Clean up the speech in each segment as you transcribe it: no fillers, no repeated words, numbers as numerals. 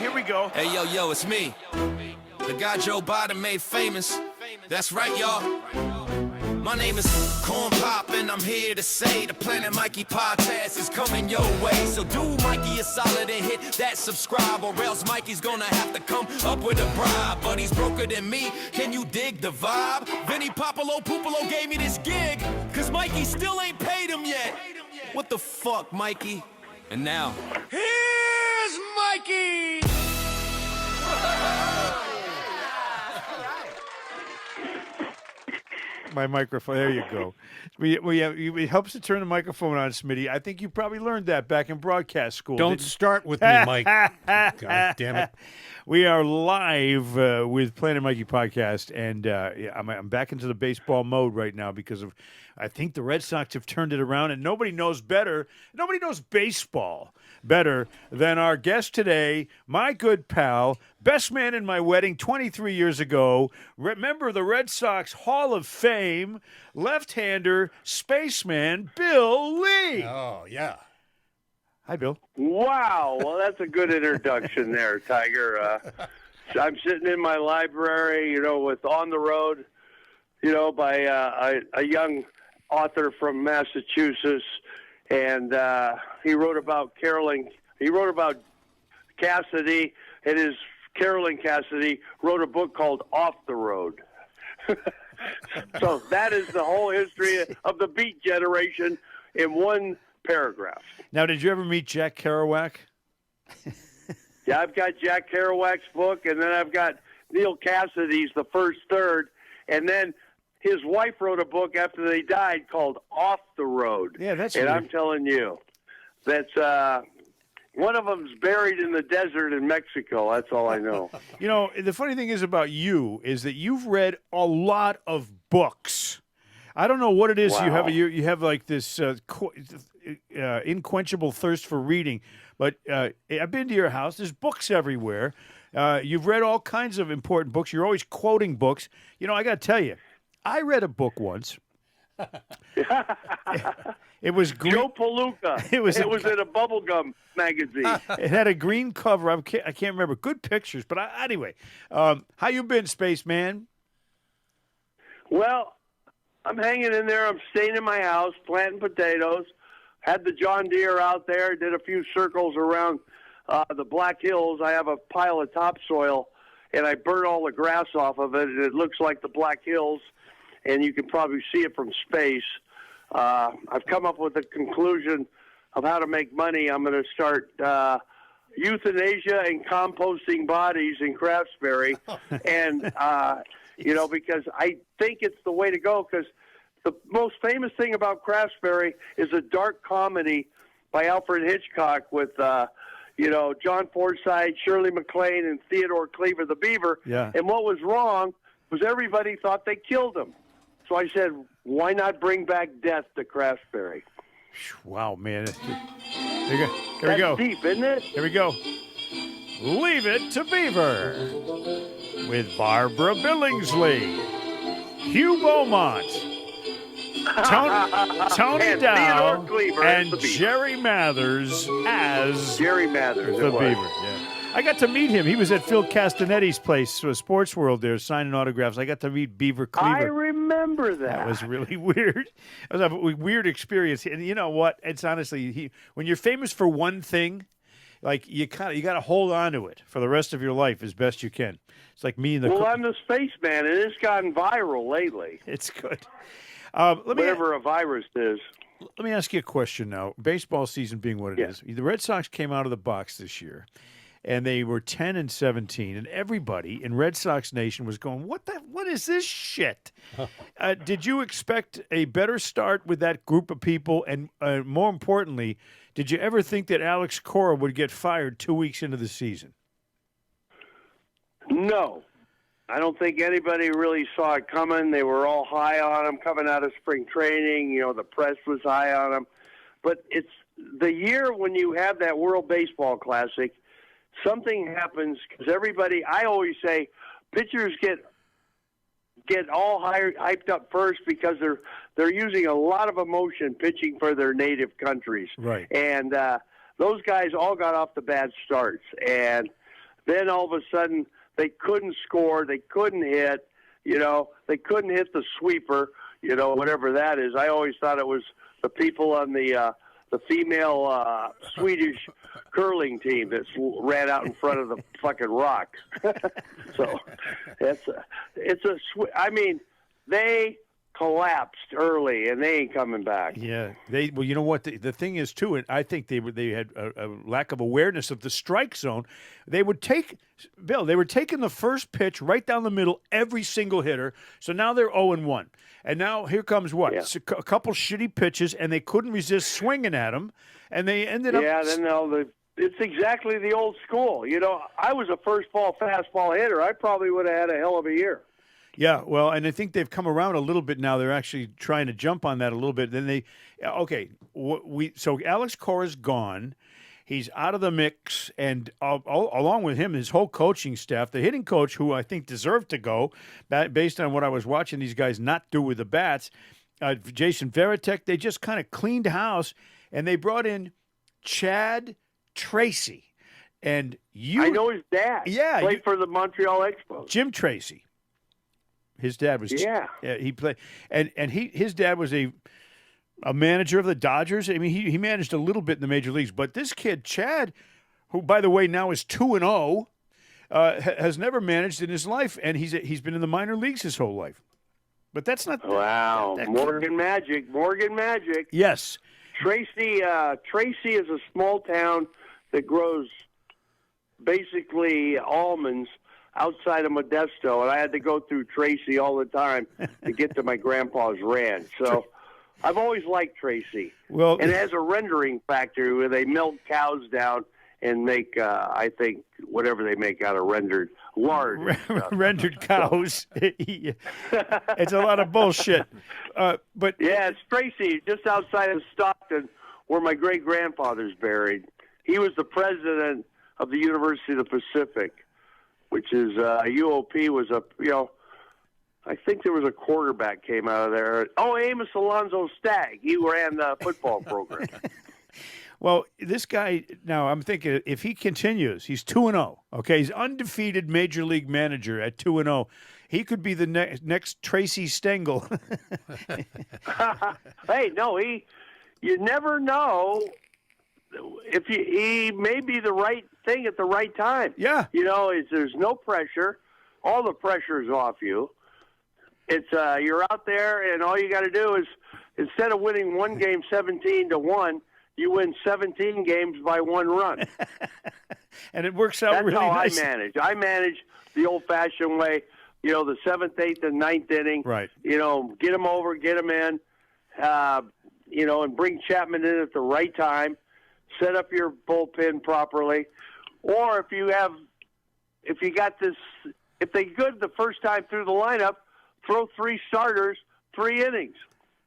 here we go. Hey, yo, it's me. The guy Joe Biden made famous. That's right, y'all. My name is Corn Pop, and I'm here to say the Planet Mikey podcast is coming your way. So do Mikey a solid and hit that subscribe, or else Mikey's gonna have to come up with a bribe. But he's broker than me, can you dig the vibe? Vinny Popolo Pupolo gave me this gig, cause Mikey still ain't paid him yet. What the fuck, Mikey? And now, here's Mikey! My microphone. There you go. It helps to turn the microphone on, Smitty. I think you probably learned that back in broadcast school. Don't start with me, Mike. God damn it. We are live with Planet Mikey podcast, and I'm back into the baseball mode right now because of I think the Red Sox have turned it around, and nobody knows baseball better than our guest today, my good pal, best man in my wedding 23 years ago, remember the Red Sox Hall of Fame, left-hander, Spaceman, Bill Lee. Oh, yeah. Hi, Bill. Wow. Well, that's a good introduction there, Tiger. I'm sitting in my library, with On the Road, by a young author from Massachusetts. And he wrote about Cassidy, and Carolyn Cassidy wrote a book called Off the Road. So that is the whole history of the Beat generation in one paragraph. Now, did you ever meet Jack Kerouac? Yeah, I've got Jack Kerouac's book, and then I've got Neil Cassidy's The First Third, and then his wife wrote a book after they died called Off the Road. Yeah, that's and weird. I'm telling you, that's one of them's buried in the desert in Mexico. That's all I know. The funny thing is about you is that you've read a lot of books. I don't know what it is. Wow. You have like this unquenchable thirst for reading. But I've been to your house. There's books everywhere. You've read all kinds of important books. You're always quoting books. I got to tell you, I read a book once. It was green. Joe Palooka. It was in a bubblegum magazine. It had a green cover. I can't remember. Good pictures. But anyway, how you been, Spaceman? Well, I'm hanging in there. I'm staying in my house, planting potatoes. Had the John Deere out there. Did a few circles around the Black Hills. I have a pile of topsoil, and I burnt all the grass off of it, and it looks like the Black Hills, and you can probably see it from space. I've come up with a conclusion of how to make money. I'm going to start euthanasia and composting bodies in Craftsbury, and because I think it's the way to go. Because the most famous thing about Craftsbury is a dark comedy by Alfred Hitchcock with John Forsythe, Shirley MacLaine, and Theodore Cleaver the Beaver. Yeah. And what was wrong was everybody thought they killed him. So I said, why not bring back death to Craftsbury? Wow, man. Here we That's go. deep, isn't it? Here we go. Leave It to Beaver with Barbara Billingsley, Hugh Beaumont, Tony And Dow, Theodore Cleaver as and the Beaver. Jerry Mathers as Jerry Mathers. the it was. Beaver. Yeah. I got to meet him. He was at Phil Castanetti's place, Sports World there, signing autographs. I got to meet Beaver Cleaver. I remember that. That was really weird. It was a weird experience. And you know what? It's honestly, when you're famous for one thing, like you got to hold on to it for the rest of your life as best you can. It's like me and the. Well, I'm the Spaceman, and it's gotten viral lately. It's good. Whatever a virus is. Let me ask you a question now. Baseball season being what it is, the Red Sox came out of the box this year, and they were 10-17, and everybody in Red Sox Nation was going, "What is this shit?" Did you expect a better start with that group of people, and more importantly, did you ever think that Alex Cora would get fired 2 weeks into the season? No. I don't think anybody really saw it coming. They were all high on him coming out of spring training. The press was high on him. But it's the year when you have that World Baseball Classic, something happens because everybody, I always say, pitchers get all hyped up first because they're using a lot of emotion pitching for their native countries. Right. And those guys all got off the bad starts. And Then all of a sudden they couldn't score, they couldn't hit, they couldn't hit the sweeper, whatever that is. I always thought it was the people on the female Swedish curling team that ran out in front of the fucking rock. So they collapsed early and they ain't coming back. Yeah, well, you know what? The thing is too, and I think they had a lack of awareness of the strike zone. They were taking the first pitch right down the middle, every single hitter. So now they're 0-1, and now here comes what? Yeah. A couple shitty pitches, and they couldn't resist swinging at them, and they ended up. Yeah, it's exactly the old school. I was a first ball fastball hitter. I probably would have had a hell of a year. Yeah, well, and I think they've come around a little bit now. They're actually trying to jump on that a little bit. Then so Alex Cora's gone. He's out of the mix, and along with him, his whole coaching staff, the hitting coach, who I think deserved to go, based on what I was watching these guys not do with the bats, Jason Veritek, they just kind of cleaned house, and they brought in Chad Tracy. And I know his dad. Yeah. Played for the Montreal Expos. Jim Tracy. His dad was he played and his dad was a manager of the Dodgers. I mean, he managed a little bit in the major leagues, but this kid Chad, who by the way now is 2-0, has never managed in his life, and he's been in the minor leagues his whole life. But that's not Morgan Magic. Yes, Tracy is a small town that grows basically almonds outside of Modesto, and I had to go through Tracy all the time to get to my grandpa's ranch. So I've always liked Tracy. Well, and it has a rendering factory where they milk cows down and make, I think, whatever they make out of rendered lard. Rendered cows. It's a lot of bullshit. But yeah, it's Tracy, just outside of Stockton, where my great-grandfather's buried. He was the president of the University of the Pacific, which is UOP was I think there was a quarterback came out of there. Oh, Amos Alonzo Stagg. He ran the football program. Well, this guy, now I'm thinking if he continues, he's 2-0. Okay, he's undefeated major league manager at 2-0. He could be the next Tracy Stengel. Hey, no, you never know if he may be the right thing at the right time. Yeah. There's no pressure. All the pressure is off you. It's you're out there, and all you got to do is, instead of winning one game 17-1, you win 17 games by one run. And it works out That's really how nice. I manage. I manage the old-fashioned way, the 7th, 8th, and 9th inning. Right. Get them over, get them in, and bring Chapman in at the right time. Set up your bullpen properly, or if they good the first time through the lineup, throw 3 starters, 3 innings.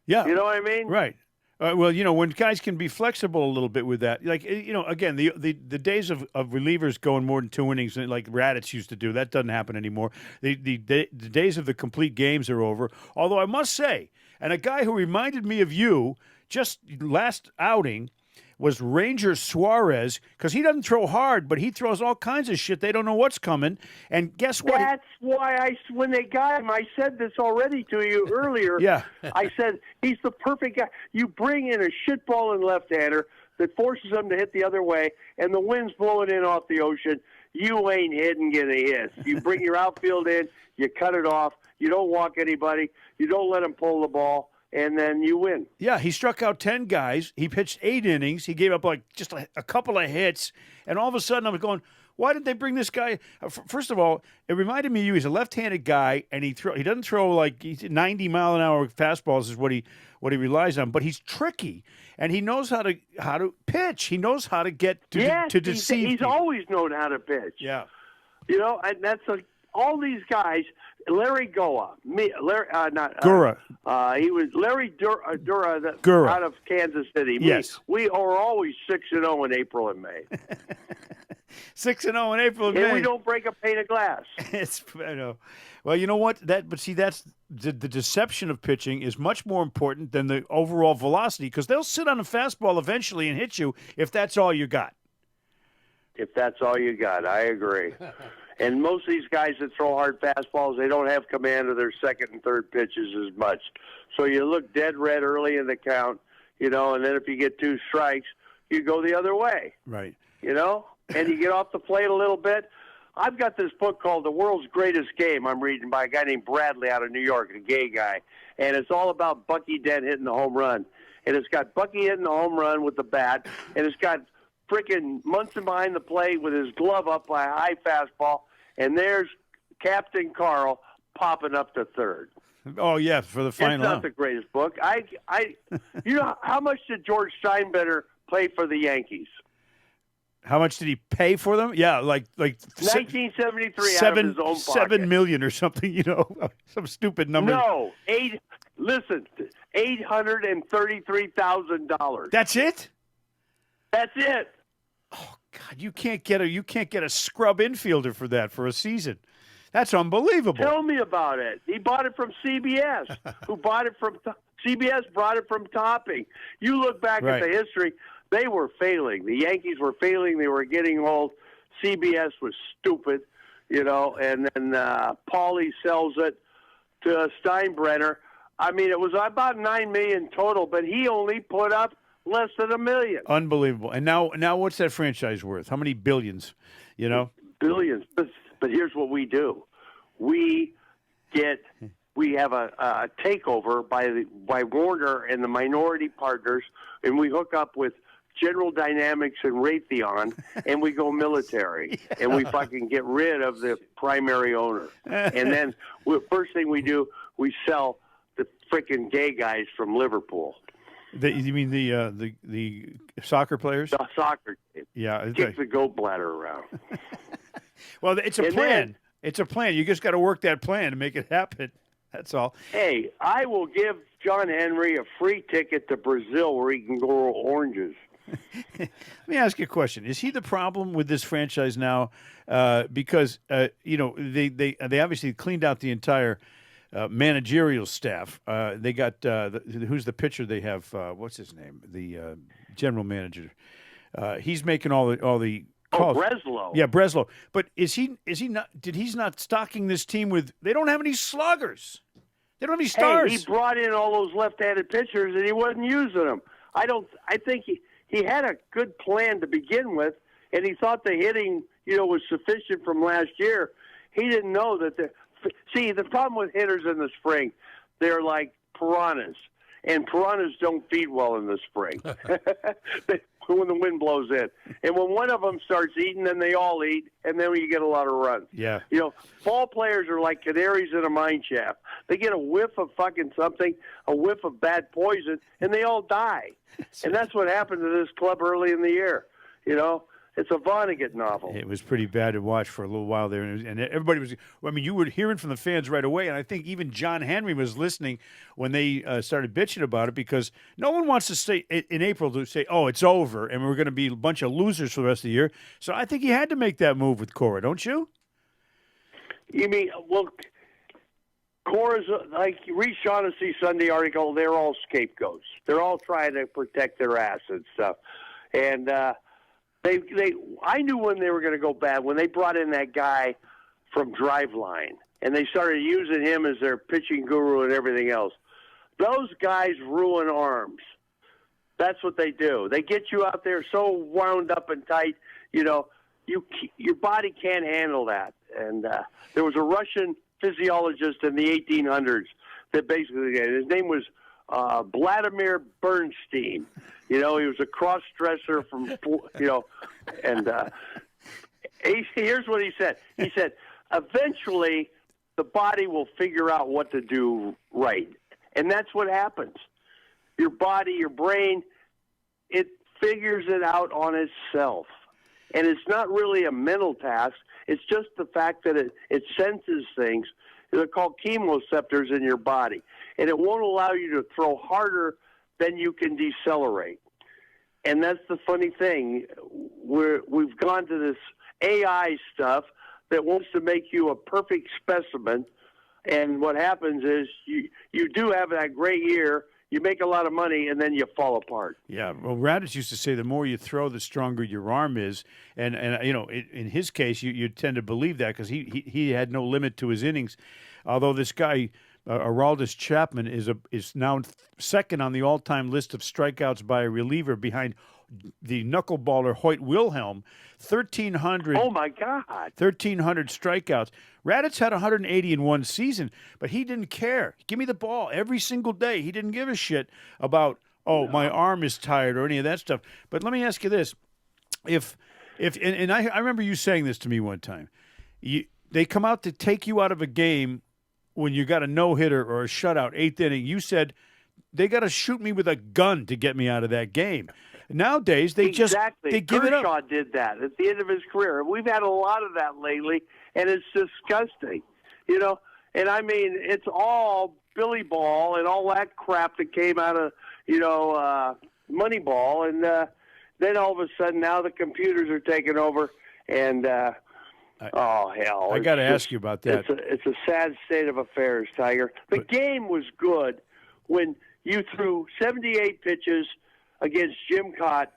Yeah, you know what I mean? Right. Well, when guys can be flexible a little bit with that, like again, the days of relievers going more than 2 innings, like Raditz used to do, that doesn't happen anymore. The days of the complete games are over. Although I must say, and a guy who reminded me of you just last outing was Ranger Suarez, because he doesn't throw hard, but he throws all kinds of shit. They don't know what's coming. And guess what? That's why when they got him, I said this already to you earlier. Yeah. I said, he's the perfect guy. You bring in a shitballing left-hander that forces them to hit the other way, and the wind's blowing in off the ocean. You ain't hitting getting a hit. You bring your outfield in, you cut it off, you don't walk anybody, you don't let them pull the ball, and then you win. Yeah, he struck out 10 guys. He pitched 8 innings. He gave up just a couple of hits. And all of a sudden, I was going, why did they bring this guy? First of all, it reminded me of you. He's a left-handed guy, and he doesn't throw 90-mile-an-hour fastballs is what he relies on. But he's tricky, and he knows how to pitch. He knows how to get to deceive. He's always known how to pitch. Yeah. And that's all these guys. Larry Goa, Gura. He was Larry Dura Gura. out of Kansas City. Yes. We are always 6-0 in April and May. 6-0 in April and May. And we don't break a pane of glass. I know. Well, you know what? That's the deception of pitching is much more important than the overall velocity, because they'll sit on a fastball eventually and hit you if that's all you got. if that's all you got. I agree. And most of these guys that throw hard fastballs, they don't have command of their second and third pitches as much. So you look dead red early in the count, and then if you get 2 strikes, you go the other way. Right. And you get off the plate a little bit. I've got this book called The World's Greatest Game I'm reading by a guy named Bradley out of New York, a gay guy. And it's all about Bucky Dent hitting the home run. And it's got Bucky hitting the home run with the bat, and it's got frickin' Munson behind the plate with his glove up by a high fastball, and there's Captain Carl popping up to third. Oh, yeah, for the final It's not out. the greatest book. How much did George Steinbrenner play for the Yankees? How much did he pay for them? Yeah, like 1973 out of his own pocket. $7 million or something, some stupid number. No, $833,000. That's it? That's it. Oh God, you can't get a scrub infielder for that for a season. That's unbelievable. Tell me about it. He bought it from CBS, who bought it from CBS brought it from Topping. You look back Right. at the history, they were failing. The Yankees were failing. They were getting old. CBS was stupid, and then Paulie sells it to Steinbrenner. I mean, it was about $9 million total, but he only put up less than $1 million. Unbelievable. And now what's that franchise worth? How many billions? Billions. But here's what we do: we have a takeover by Warner and the minority partners, and we hook up with General Dynamics and Raytheon, and we go military, and we fucking get rid of the primary owner. And then first thing we do, we sell the freaking gay guys from Liverpool. You mean the soccer players? The soccer team. Yeah. Kick the goat bladder around. Well, it's a And plan. It's a plan. You just got to work that plan to make it happen. That's all. Hey, I will give John Henry a free ticket to Brazil where he can grow oranges. Let me ask you a question. Is he the problem with this franchise now? Because they obviously cleaned out the entire managerial staff. They got who's the pitcher they have? What's his name? The general manager. He's making all the calls. Breslow. Yeah, Breslow. But is he not? He's not stocking this team with? They don't have any sluggers. They don't have any stars. Hey, he brought in all those left-handed pitchers and he wasn't using them. I think he had a good plan to begin with, and he thought the hitting, was sufficient from last year. He didn't know that the problem with hitters in the spring, they're like piranhas, and piranhas don't feed well in the spring when the wind blows in. And when one of them starts eating, then they all eat, and then you get a lot of runs. Yeah. Ball players are like canaries in a mine shaft. They get a whiff of fucking something, a whiff of bad poison, and they all die. And that's what happened to this club early in the year. It's a Vonnegut novel. It was pretty bad to watch for a little while there, and everybody was. I mean, you were hearing from the fans right away, and I think even John Henry was listening when they started bitching about it, because no one wants to say in April to say, "Oh, it's over," and we're going to be a bunch of losers for the rest of the year. So I think he had to make that move with Cora, don't you? You mean, well, Cora's like Reed Shaughnessy Sunday article. They're all scapegoats. They're all trying to protect their ass and stuff, and. I knew when they were going to go bad when they brought in that guy from Driveline, and they started using him as their pitching guru and everything else. Those guys ruin arms. That's what they do. They get you out there so wound up and tight, your body can't handle that. And there was a Russian physiologist in the 1800s that basically, his name was Vladimir Bernstein. He was a cross-dresser from, and here's what he said. He said, eventually the body will figure out what to do right. And that's what happens. Your body, your brain, it figures it out on itself. And it's not really a mental task. It's just the fact that it senses things. They're called chemoreceptors in your body. And it won't allow you to throw harder than you can decelerate. And that's the funny thing. We've gone to this AI stuff that wants to make you a perfect specimen. And what happens is you do have that great year. you make a lot of money, and then you fall apart. Yeah, well, Raditz used to say the more you throw, the stronger your arm is, and in his case, you tend to believe that because he had no limit to his innings. Although this guy, Aroldis Chapman, is now second on the all-time list of strikeouts by a reliever behind the knuckleballer Hoyt Wilhelm, 1,300. Oh my God! 1,300 strikeouts. Raditz had 180 in one season, but he didn't care. Give me the ball every single day. He didn't give a shit about my arm is tired or any of that stuff. But let me ask you this: if I remember you saying this to me one time, they come out to take you out of a game when you got a no-hitter or a shutout, 8th inning. You said they got to shoot me with a gun to get me out of that game. Nowadays, they give it up. Kershaw did that at the end of his career. We've had a lot of that lately, and it's disgusting. And I mean, it's all Billy Ball and all that crap that came out of, Moneyball. And then all of a sudden, now the computers are taking over, and oh, hell. I got to ask you about that. It's a sad state of affairs, Tiger. The game was good when you threw 78 pitches against Jim Cott,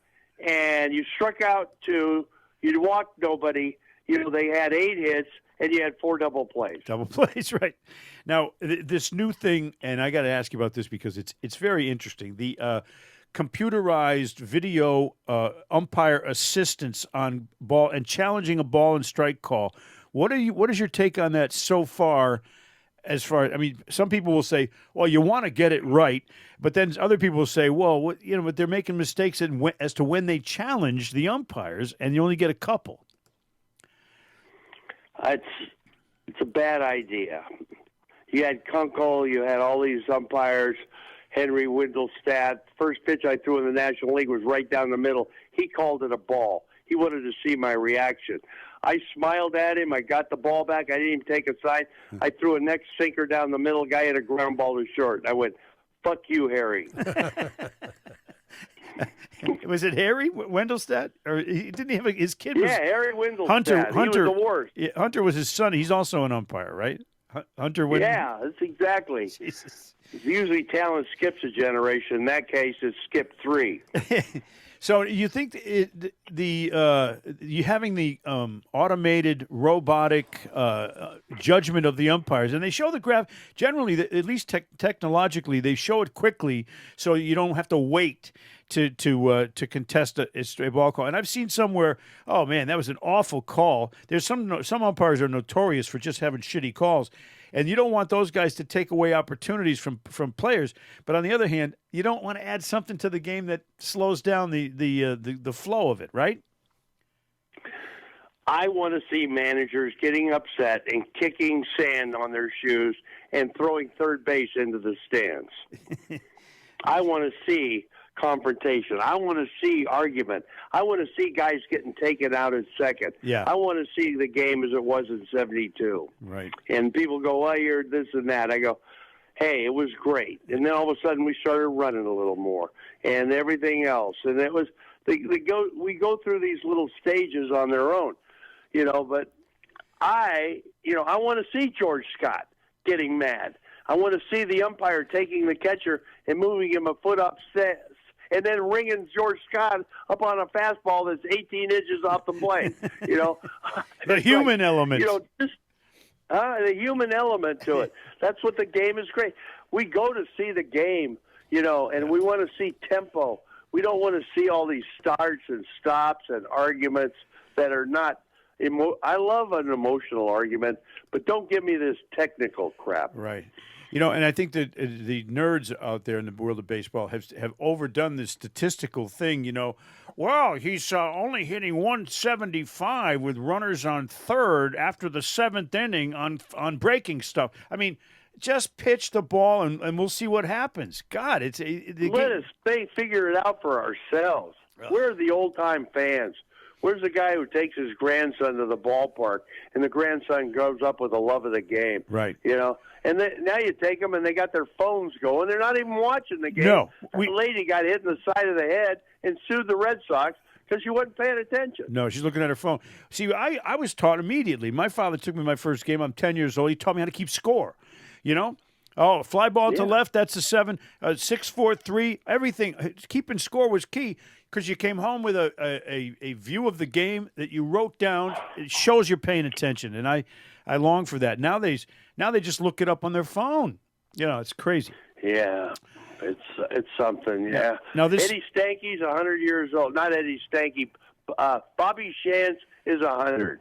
and you struck out 2, you walked nobody, they had 8 hits, and you had 4 double plays. Double plays, right. Now, this new thing, and I got to ask you about this because it's very interesting. The computerized video umpire assistance on ball and challenging a ball and strike call. What is your take on that so far? I mean, some people will say, well, you want to get it right, but then other people will say, well, but they're making mistakes as to when they challenge the umpires, and you only get a couple. It's a bad idea. You had Kunkel, you had all these umpires, Henry Windelstadt. First pitch I threw in the National League was right down the middle. He called it a ball. He wanted to see my reaction. I smiled at him. I got the ball back. I didn't even take a sign. I threw a next sinker down the middle. Guy had a ground ball to short. I went, fuck you, Harry. Was it Harry Wendelstadt? Or didn't he have his kid? Yeah, Harry Wendelstadt. Hunter. He was the worst. Hunter was his son. He's also an umpire, right? Hunter Wendelstadt. Yeah, that's exactly. Jesus. Usually talent skips a generation. In that case, it skipped 3. So you think you having the automated robotic judgment of the umpires, and they show the graph generally, at least technologically, they show it quickly, so you don't have to wait to contest a ball call. And I've seen somewhere, oh man, that was an awful call. There's some umpires are notorious for just having shitty calls. And you don't want those guys to take away opportunities from players. But on the other hand, you don't want to add something to the game that slows down the flow of it, right? I want to see managers getting upset and kicking sand on their shoes and throwing third base into the stands. I want to see confrontation. I want to see argument. I want to see guys getting taken out at second. Yeah. I want to see the game as it was in 72. Right. And people go, well, you're this and that. I go, hey, it was great. And then all of a sudden we started running a little more and everything else. And it was we go through these little stages on their own, but I want to see George Scott getting mad. I want to see the umpire taking the catcher and moving him a foot upstairs and then ringing George Scott up on a fastball that's 18 inches off the plate. The human element. The human element to it. That's what the game is great. We go to see the game, and we want to see tempo. We don't want to see all these starts and stops and arguments that are not I love an emotional argument, but don't give me this technical crap. Right. And I think that the nerds out there in the world of baseball have overdone this statistical thing. Well, he's only hitting 175 with runners on third after the 7th inning on breaking stuff. I mean, just pitch the ball and we'll see what happens. God, let us figure it out for ourselves. We're the old-time fans. Where's the guy who takes his grandson to the ballpark, and the grandson grows up with a love of the game? Right. And now you take them, and they got their phones going. They're not even watching the game. No. The lady got hit in the side of the head and sued the Red Sox because she wasn't paying attention. No, she's looking at her phone. See, I was taught immediately. My father took me to my first game. I'm 10 years old. He taught me how to keep score, Oh, fly ball to Yeah. left, that's a 7. 6, 4, 3, everything. Keeping score was key because you came home with a view of the game that you wrote down. It shows you're paying attention, and I long for that. Now they just look it up on their phone. It's crazy. Yeah, it's something. Yeah. Now this Eddie Stanky's 100 years old. Not Eddie Stanky. Bobby Shantz is 100.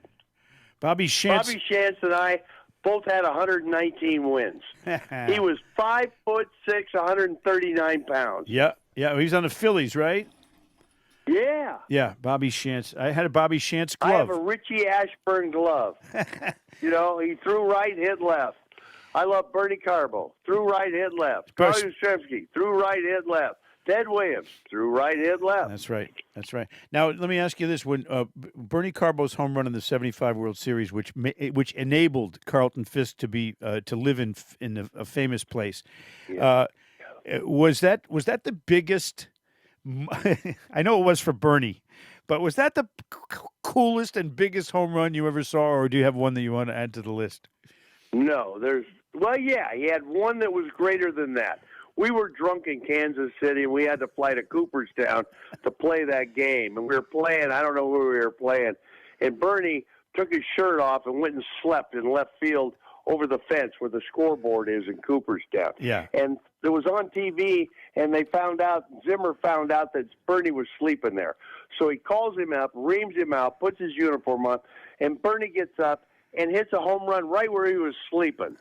Bobby Shantz. Bobby Shantz and I both had 119 wins. He was 5'6", 139 pounds. Yeah. He's on the Phillies, right? Yeah. Yeah, Bobby Shantz. I had a Bobby Shantz I have glove. a Richie Ashburn glove. He threw right, hit left. I love Bernie Carbo. Threw right, hit left. Carl Yastrzemski. Threw right, hit left. Ted Williams. Threw right, hit left. That's right. Now, let me ask you this: when Bernie Carbo's home run in the '75 World Series, which enabled Carlton Fisk to be to live in a famous place, was that the biggest? I know it was for Bernie, but was that the coolest and biggest home run you ever saw, or do you have one that you want to add to the list? No, he had one that was greater than that. We were drunk in Kansas City, and we had to fly to Cooperstown to play that game. And we were playing, I don't know who we were playing. And Bernie took his shirt off and went and slept in left field over the fence where the scoreboard is in Cooperstown. Yeah. And it was on TV, and Zimmer found out that Bernie was sleeping there. So he calls him up, reams him out, puts his uniform on, and Bernie gets up and hits a home run right where he was sleeping.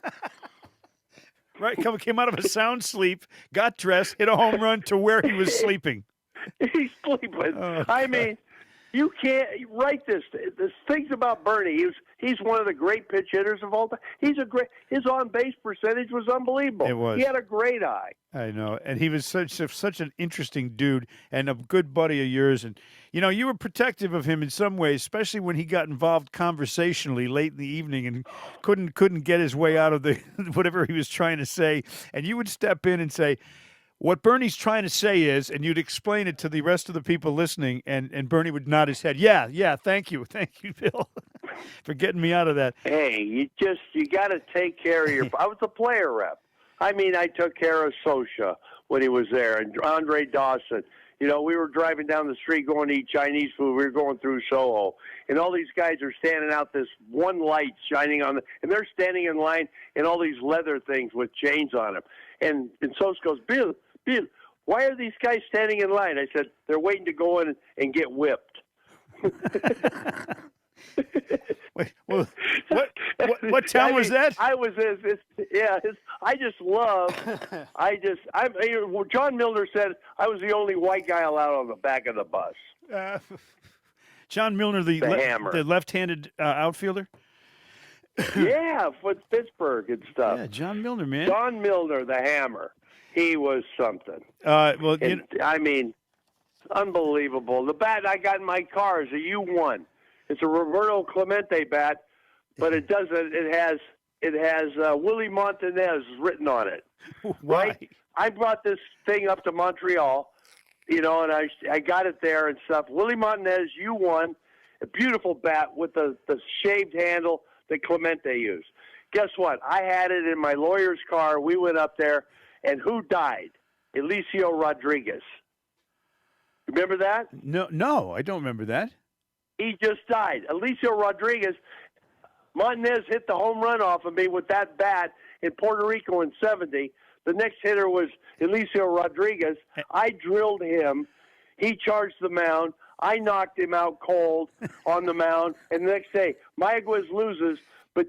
Right, came out of a sound sleep, got dressed, hit a home run to where he was sleeping. He's sleeping. Oh, I mean, you can't write this. There's things about Bernie. He's one of the great pitch hitters of all time. His on base percentage was unbelievable. It was. He had a great eye. I know, and he was such an interesting dude and a good buddy of yours. And you were protective of him in some ways, especially when he got involved conversationally late in the evening and couldn't get his way out of the whatever he was trying to say. And you would step in and say, "What Bernie's trying to say is," and you'd explain it to the rest of the people listening, and Bernie would nod his head. Yeah, thank you, Bill, for getting me out of that. Hey, you got to take care of your. I was a player rep. I mean, I took care of Sosha when he was there, and Andre Dawson. We were driving down the street going to eat Chinese food. We were going through Soho, and all these guys are standing out this one light shining on them, and they're standing in line in all these leather things with chains on them. And Sos goes, Bill, why are these guys standing in line? I said, they're waiting to go in and get whipped. Wait, well, what town was that? I was John Milner said I was the only white guy allowed on the back of the bus. John Milner, the Hammer. the left-handed outfielder. Yeah, with Pittsburgh and stuff. Yeah, John Milner, man. John Milner, the Hammer. He was something. Well, I mean, unbelievable. The bat I got in my car is a U1. It's a Roberto Clemente bat, but it doesn't. It has Willie Montanez written on it. Why? Right? I brought this thing up to Montreal, and I got it there and stuff. Willie Montanez U1, a beautiful bat with the shaved handle that Clemente used. Guess what? I had it in my lawyer's car. We went up there, and who died? Eliseo Rodriguez. Remember that? No, I don't remember that. He just died. Eliseo Rodriguez, Montanez hit the home run off of me with that bat in Puerto Rico in 70. The next hitter was Eliseo Rodriguez. I drilled him. He charged the mound. I knocked him out cold on the mound. And the next day, Mayaguez loses, but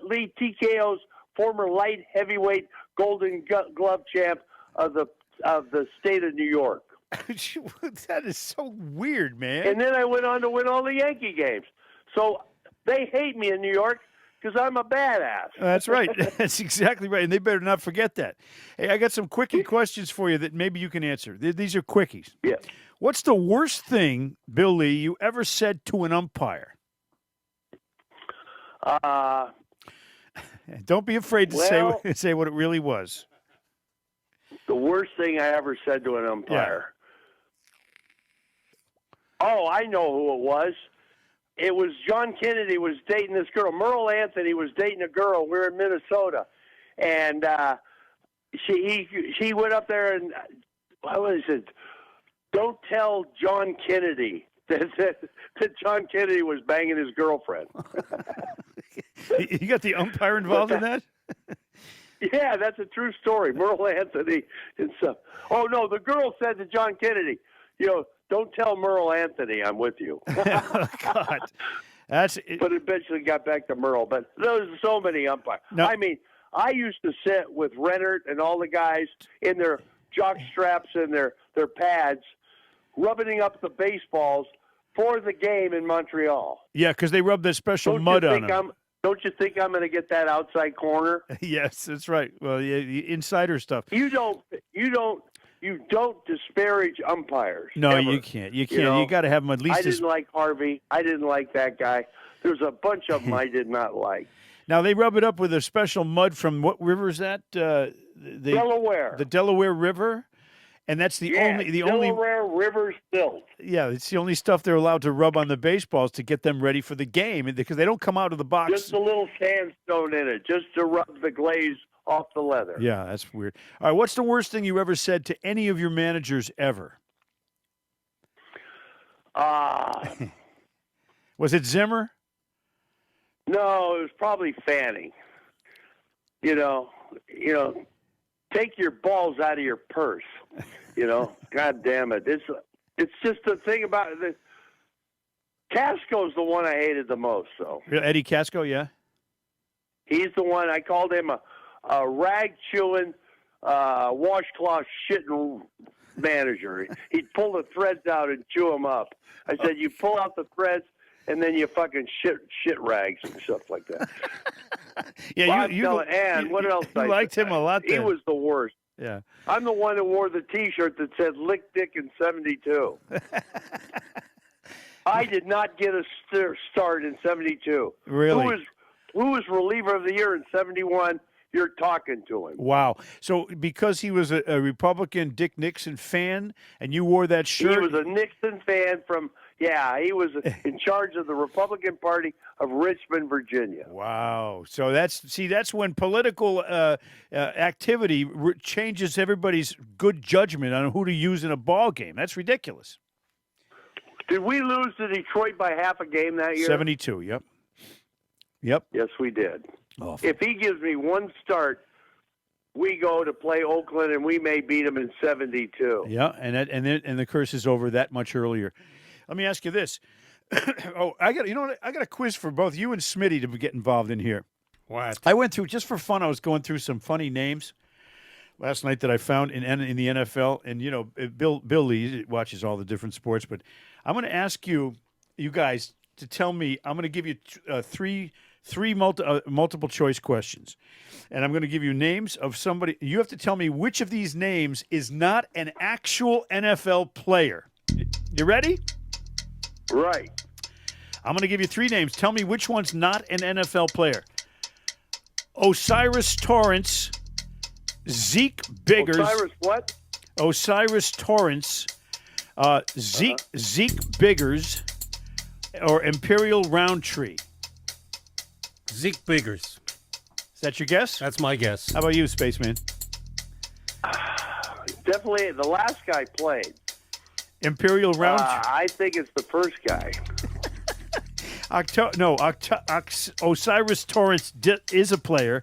Lee TKO's former light heavyweight Golden Glove champ of the state of New York. That is so weird, man. And then I went on to win all the Yankee games. So they hate me in New York because I'm a badass. That's right. That's exactly right. And they better not forget that. Hey, I got some quickie questions for you that maybe you can answer. These are quickies. Yeah. What's the worst thing, Bill Lee, you ever said to an umpire? Don't be afraid to say what it really was. The worst thing I ever said to an umpire. Oh, I know who it was. It was John Kennedy was dating this girl. Merle Anthony was dating a girl. We were in Minnesota. And he went up there and what was it? Don't tell John Kennedy that John Kennedy was banging his girlfriend. You got the umpire involved in that? Yeah, that's a true story. Merle Anthony and stuff. Oh no, the girl said to John Kennedy, don't tell Merle Anthony I'm with you. Oh, God. But eventually got back to Merle. But there was so many umpires. No. I mean, I used to sit with Rennert and all the guys in their jock straps and their pads, rubbing up the baseballs for the game in Montreal. Yeah, because they rub that special mud on them. Don't you think I'm going to get that outside corner? Yes, that's right. Well, yeah, the insider stuff. You don't disparage umpires. No, ever. you can't. You can't. You got to have them at least. I didn't like Harvey. I didn't like that guy. There's a bunch of them I did not like. Now they rub it up with a special mud from what river is that? Delaware. The Delaware River, and that's the only Delaware River silt. Yeah, it's the only stuff they're allowed to rub on the baseballs to get them ready for the game because they don't come out of the box. Just a little sandstone in it, just to rub the glaze off the leather. Yeah, that's weird. All right, what's the worst thing you ever said to any of your managers ever? Was it Zimmer? No, it was probably Fanning. Take your balls out of your purse. God damn it. It's just the thing about it. Casco's the one I hated the most, though. Eddie Casco, yeah? He's the one, I called him a rag-chewing, washcloth shitting manager. He'd pull the threads out and chew them up. I said, you pull out the threads, and then you fucking shit rags and stuff like that. Yeah, and what else? You liked him a lot then. He was the worst. Yeah. I'm the one that wore the T-shirt that said "Lick Dick in '72." I did not get a start in '72. Really? Who was reliever of the year in '71? You're talking to him. Wow. So because he was a Republican Dick Nixon fan, and you wore that shirt, he was a Nixon fan from. Yeah, he was in charge of the Republican Party of Richmond, Virginia. Wow. So that's when political activity changes everybody's good judgment on who to use in a ball game. That's ridiculous. Did we lose to Detroit by half a game that year? 72, yep. Yep. Yes, we did. Awful. If he gives me one start, we go to play Oakland, and we may beat them in 72. Yeah, and the curse is over that much earlier. Let me ask you this. I got a quiz for both you and Smitty to get involved in here. What? I went through, just for fun, I was going through some funny names last night that I found in the NFL. And, Bill Lee watches all the different sports. But I'm going to ask you guys to tell me, I'm going to give you three multiple choice questions. And I'm going to give you names of somebody. You have to tell me which of these names is not an actual NFL player. You ready? Right. I'm going to give you three names. Tell me which one's not an NFL player. Osiris Torrance, Zeke Biggers. Osiris what? Osiris Torrance, Zeke Biggers, or Imperial Roundtree. Zeke Biggers. Is that your guess? That's my guess. How about you, Spaceman? Definitely the last guy played. Imperial Roundtree. I think it's the first guy. Osiris Torrance is a player.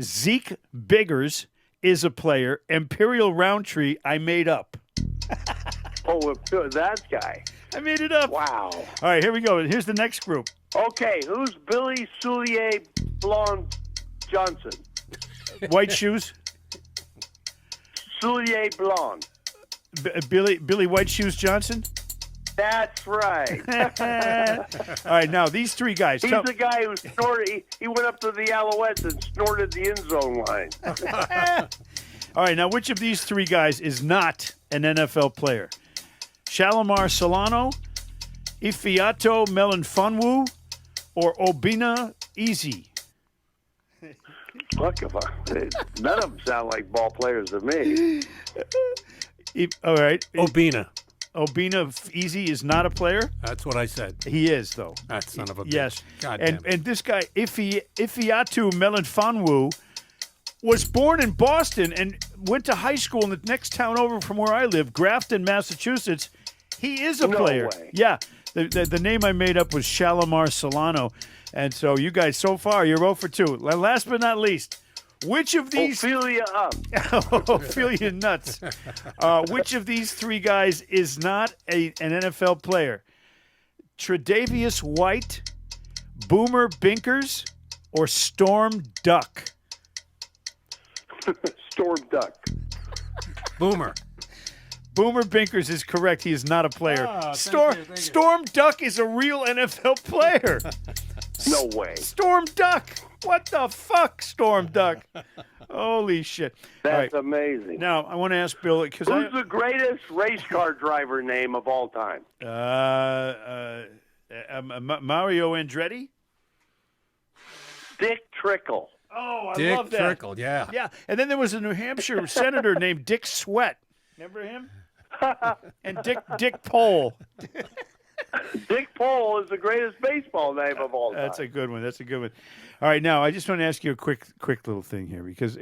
Zeke Biggers is a player. Imperial Roundtree, I made up. That guy. I made it up. Wow. All right, here we go. Here's the next group. Okay, who's Billy Soulier Blonde Johnson? White shoes. Soulier Blonde. Billy White Shoes Johnson? That's right. All right, now these three guys. He's the guy who snorted. He went up to the Alouettes and snorted the end zone line. All right, now which of these three guys is not an NFL player? Shalimar Solano, Ifeatu Melifonwu, or Obina Easy? Look, none of them sound like ball players to me. All right. Obina Easy is not a player? That's what I said. He is, though. That son of a bitch. Yes. God damn it. And this guy, Ifeatu Melifonwu, was born in Boston and went to high school in the next town over from where I live, Grafton, Massachusetts. He is a player. Way. Yeah. The name I made up was Shalimar Solano. And so you guys, so far, you're 0 for 2. Last but not least, which of these... Ophelia up. Ophelia nuts. Which of these three guys is not an NFL player? Tre'Davious White, Boomer Binkers, or Storm Duck? Storm Duck. Boomer. Boomer Binkers is correct. He is not a player. Oh, thank you. Storm Duck is a real NFL player. No way. Storm Duck. What the fuck, Storm Duck? Holy shit. All That's right. Amazing. Now, I want to ask Bill, because Who's the greatest race car driver name of all time? Mario Andretti? Dick Trickle. Oh, I Dick love that. Trickle, yeah. Yeah, and then there was a New Hampshire senator named Dick Sweat. Remember him? And Dick Pole. Dick Pole is the greatest baseball name of all time. That's a good one. That's a good one. All right, now I just want to ask you a quick little thing here because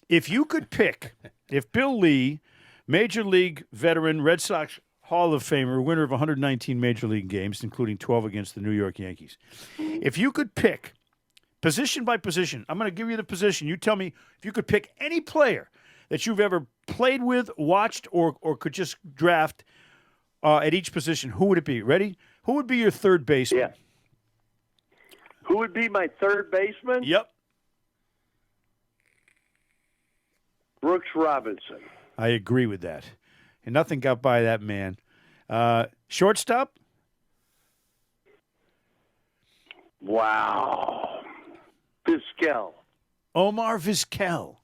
if you could pick, if Bill Lee, Major League veteran, Red Sox Hall of Famer, winner of 119 Major League games, including 12 against the New York Yankees, if you could pick position by position, I'm going to give you the position. You tell me if you could pick any player that you've ever played with, watched, or could just draft at each position, who would it be? Ready? Who would be your third baseman? Yeah. Who would be my third baseman? Yep. Brooks Robinson. I agree with that. And nothing got by that man. Shortstop? Wow. Vizquel. Omar Vizquel.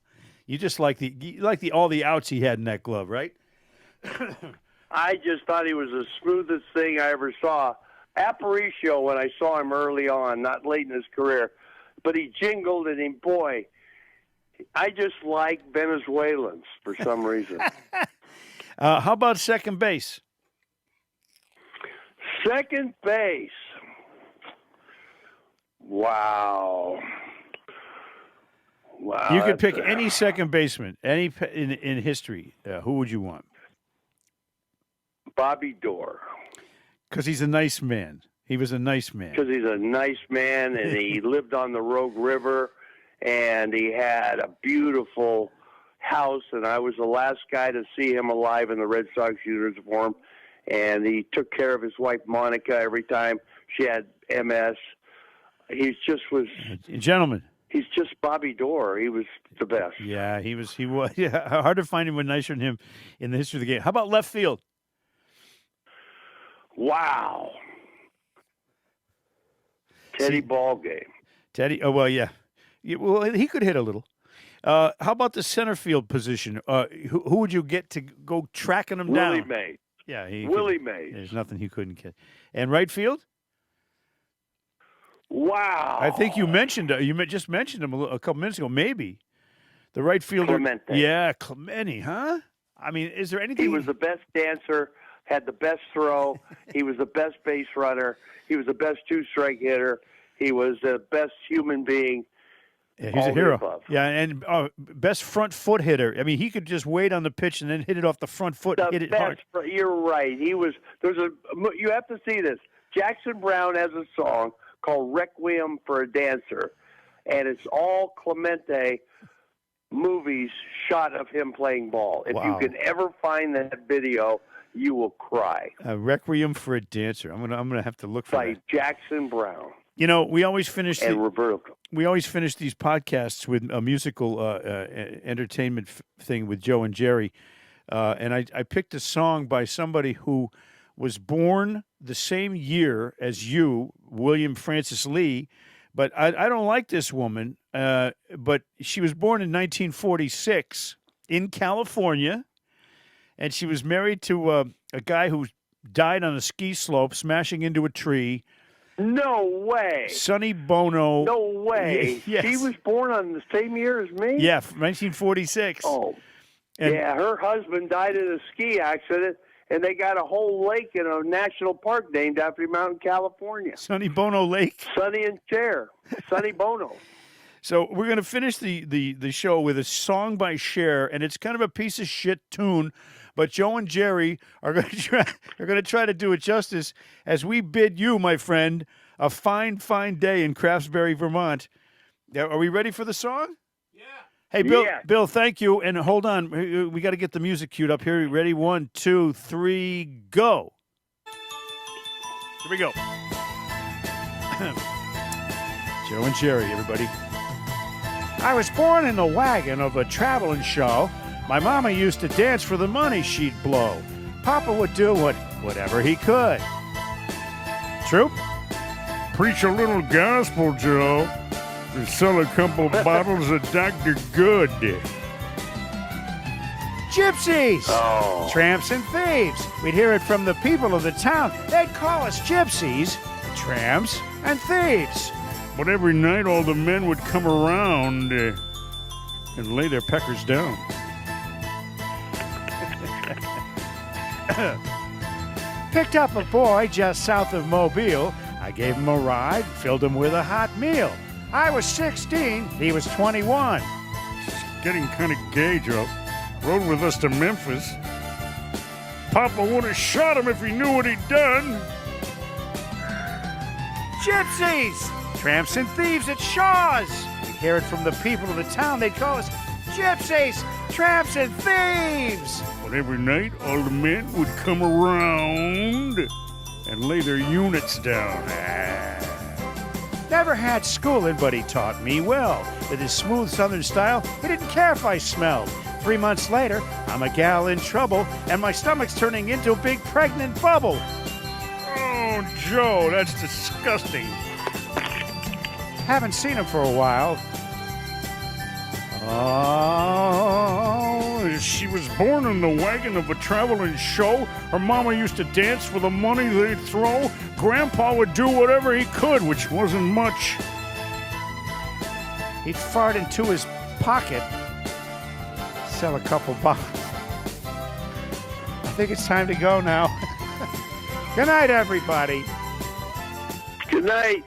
You just like all the outs he had in that glove, right? I just thought he was the smoothest thing I ever saw. Aparicio, when I saw him early on, not late in his career, but he jingled and boy, I just like Venezuelans for some reason. How about second base? Second base. Wow. Wow. You could pick any second baseman, any in history. Who would you want? Bobby Dorr. Because he's a nice man. He was a nice man. Because he's a nice man, and he lived on the Rogue River, and he had a beautiful house, and I was the last guy to see him alive in the Red Sox uniform, and he took care of his wife, Monica, every time she had MS. He just was... Gentlemen. He's just Bobby Dorr. He was the best. Yeah, he was. Yeah, hard to find anyone nicer than him in the history of the game. How about left field? Wow. Teddy Ballgame. Teddy. Oh well, yeah. Well, he could hit a little. How about the center field position? Who would you get to go tracking him down? Willie Mays. Yeah, Willie Mays. There's nothing he couldn't get. And right field? Wow. I think you mentioned just mentioned him a couple minutes ago. Maybe the right fielder. Clemente. Yeah, Clemente, huh? I mean, is there anything? He was the best dancer, had the best throw. He was the best base runner. He was the best two-strike hitter. He was the best human being. Yeah, he's a hero. Yeah, and best front foot hitter. I mean, he could just wait on the pitch and then hit it off the front foot and hit it hard. You're right. He was. You have to see this. Jackson Brown has a song called Requiem for a Dancer, and it's all Clemente movies shot of him playing ball. If you can ever find that video, you will cry. Requiem for a Dancer. I'm gonna have to look for by that. Jackson Brown. You know, we always finish Roberto. We always finish these podcasts with a musical entertainment thing with Joe and Jerry, and I picked a song by somebody who was born the same year as you, William Francis Lee, but I don't like this woman. But she was born in 1946 in California, and she was married to a guy who died on a ski slope, smashing into a tree. No way. Sonny Bono. No way. Yes. She was born on the same year as me? Yeah, 1946. Oh. And yeah, her husband died in a ski accident, and they got a whole lake in a national park named after him out in California. Sonny Bono Lake. Sonny and Cher. Sonny Bono. So we're going to finish the show with a song by Cher, and it's kind of a piece of shit tune, but Joe and Jerry are going to try to do it justice as we bid you, my friend, a fine, fine day in Craftsbury, Vermont. Are we ready for the song? Yeah. Hey, Bill. Yeah. Bill, thank you. And hold on, we got to get the music queued up here. Ready? 1, 2, 3, go. Here we go. Joe and Jerry, everybody. I was born in the wagon of a traveling show. My mama used to dance for the money she'd blow. Papa would do whatever he could. True? Preach a little gospel, Joe. To sell a couple bottles of Dr. Good. Gypsies! Oh. Tramps and thieves. We'd hear it from the people of the town. They'd call us gypsies, tramps, and thieves. But every night all the men would come around and lay their peckers down. Picked up a boy just south of Mobile. I gave him a ride, filled him with a hot meal. I was 16, he was 21. Getting kind of gay, Joe. Rode with us to Memphis. Papa would have shot him if he knew what he'd done. Gypsies! Tramps and thieves at Shaw's. We'd hear it from the people of the town. They'd call us gypsies, tramps, and thieves. But every night, all the men would come around and lay their units down. Never had schooling, but he taught me well. With his smooth southern style, he didn't care if I smelled. 3 months later, I'm a gal in trouble, and my stomach's turning into a big pregnant bubble. Oh, Joe, that's disgusting. Haven't seen him for a while. Oh, she was born in the wagon of a traveling show. Her mama used to dance for the money they'd throw. Grandpa would do whatever he could, which wasn't much. He'd fart into his pocket, sell a couple bottles. I think it's time to go now. Good night, everybody. Good night.